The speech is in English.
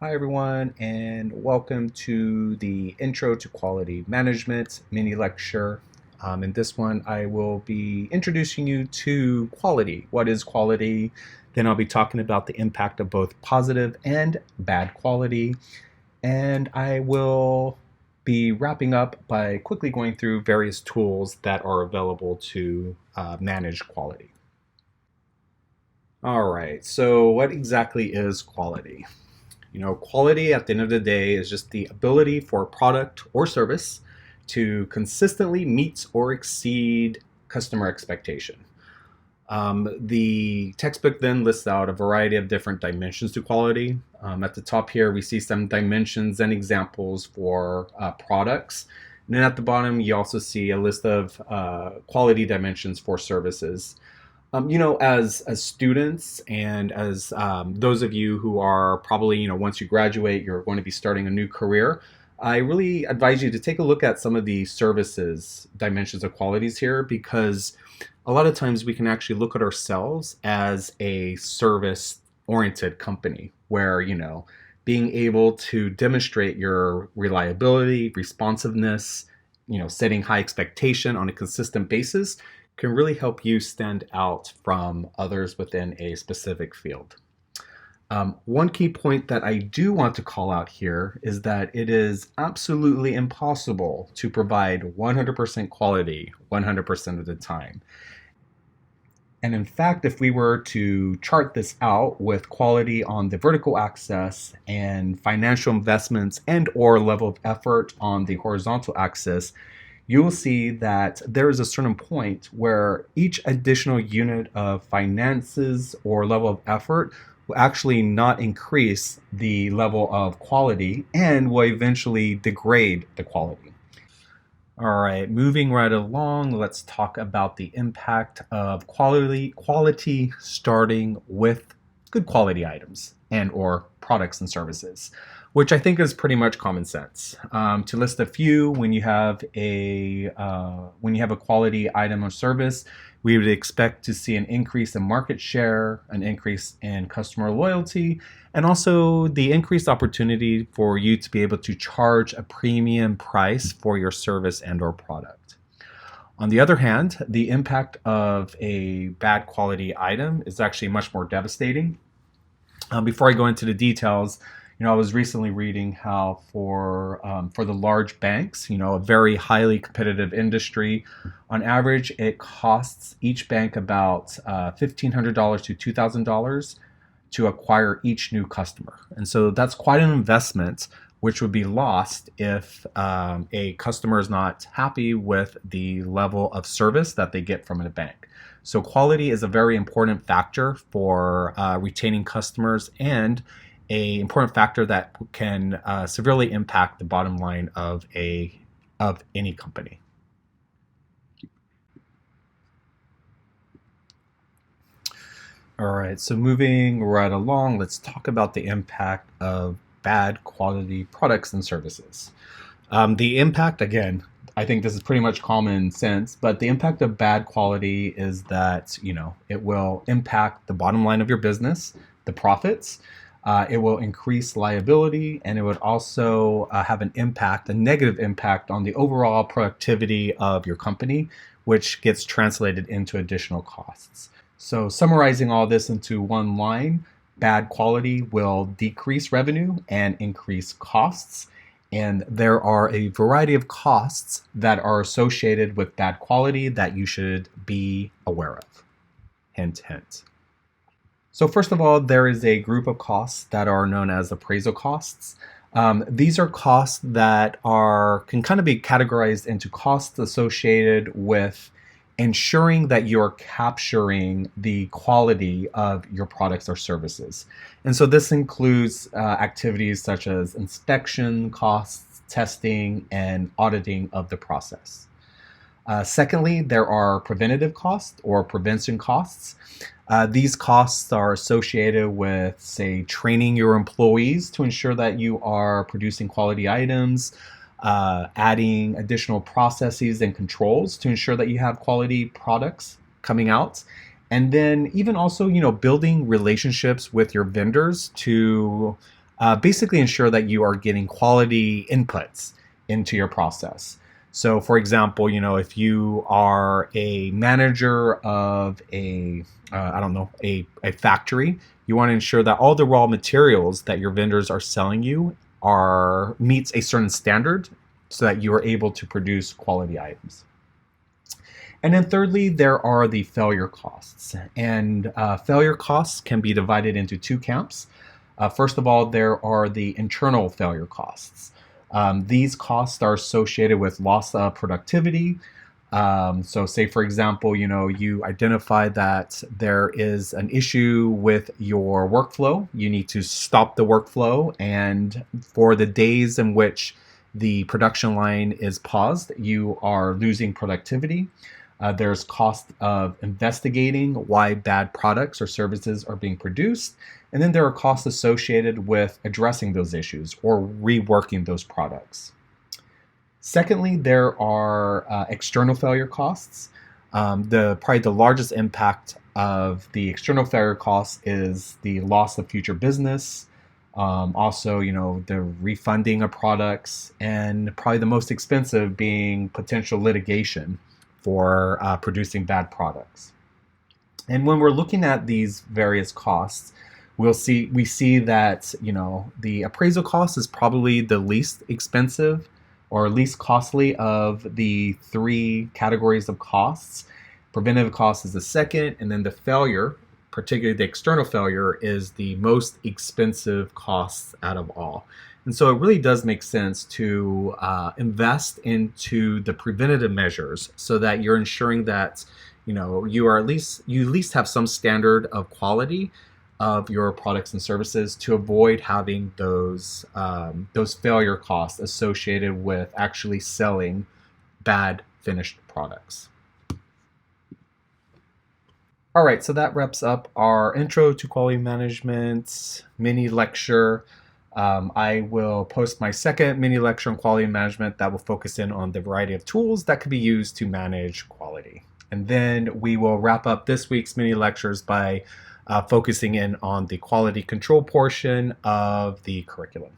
Hi everyone, and welcome to the Intro to Quality Management mini lecture. In this one, I will be introducing you to quality. What is quality? Then I'll be talking about the impact of both positive and bad quality. And I will be wrapping up by quickly going through various tools that are available to manage quality. All right, so what exactly is quality? Quality at the end of the day is just the ability for a product or service to consistently meet or exceed customer expectation. The textbook then lists out a variety of different dimensions to quality. At the top here, we see some dimensions and examples for products. And then at the bottom, you also see a list of quality dimensions for services. As students and as those of you who are probably, once you graduate, you're going to be starting a new career. I really advise you to take a look at some of the services dimensions of qualities here, because a lot of times we can actually look at ourselves as a service oriented company where, being able to demonstrate your reliability, responsiveness, setting high expectation on a consistent basis can really help you stand out from others within a specific field. One key point that I do want to call out here is that it is absolutely impossible to provide 100% quality 100% of the time. And in fact, if we were to chart this out with quality on the vertical axis and financial investments and or level of effort on the horizontal axis, you will see that there is a certain point where each additional unit of finances or level of effort will actually not increase the level of quality and will eventually degrade the quality. All right, moving right along, let's talk about the impact of quality starting with good quality items and or products and services, which I think is pretty much common sense. To list a few, when you have a quality item or service, we would expect to see an increase in market share, an increase in customer loyalty, and also the increased opportunity for you to be able to charge a premium price for your service and or product. On the other hand, the impact of a bad quality item is actually much more devastating. Before I go into the details, I was recently reading how for the large banks, a very highly competitive industry, on average, it costs each bank about $1,500 to $2,000 to acquire each new customer, and so that's quite an investment, which would be lost if a customer is not happy with the level of service that they get from a bank. So quality is a very important factor for retaining customers and a important factor that can severely impact the bottom line of any company. All right, so moving right along, let's talk about the impact of bad quality products and services. The impact, again, I think this is pretty much common sense, but the impact of bad quality is that, it will impact the bottom line of your business, the profits. It will increase liability, and it would also have a negative impact on the overall productivity of your company, which gets translated into additional costs. So summarizing all this into one line, bad quality will decrease revenue and increase costs. And there are a variety of costs that are associated with bad quality that you should be aware of. Hint, hint. So first of all, there is a group of costs that are known as appraisal costs. These are costs that can kind of be categorized into costs associated with ensuring that you're capturing the quality of your products or services. And so this includes activities such as inspection costs, testing, and auditing of the process. Secondly, there are preventative costs or prevention costs. These costs are associated with, say, training your employees to ensure that you are producing quality items, adding additional processes and controls to ensure that you have quality products coming out. And then even also, building relationships with your vendors to basically ensure that you are getting quality inputs into your process. So, for example, if you are a manager of I don't know, a factory, you want to ensure that all the raw materials that your vendors are selling you meets a certain standard so that you are able to produce quality items. And then thirdly, there are the failure costs. And failure costs can be divided into two camps. First of all, there are the internal failure costs. These costs are associated with loss of productivity. So say, for example, you identify that there is an issue with your workflow. You need to stop the workflow. And for the days in which the production line is paused, you are losing productivity. There's cost of investigating why bad products or services are being produced. And then there are costs associated with addressing those issues or reworking those products. Secondly, there are external failure costs. Probably the largest impact of the external failure costs is the loss of future business. Also, the refunding of products, and probably the most expensive being potential litigation for producing bad products. And when we're looking at these various costs, we see that the appraisal cost is probably the least expensive or least costly of the three categories of costs. Preventative cost is the second, and then the failure, particularly the external failure, is the most expensive costs out of all. And so it really does make sense to invest into the preventative measures so that you're ensuring that you at least have some standard of quality of your products and services to avoid having those failure costs associated with actually selling bad finished products. All right, so that wraps up our intro to quality management mini lecture. I will post my second mini lecture on quality management that will focus in on the variety of tools that could be used to manage quality. And then we will wrap up this week's mini lectures by focusing in on the quality control portion of the curriculum.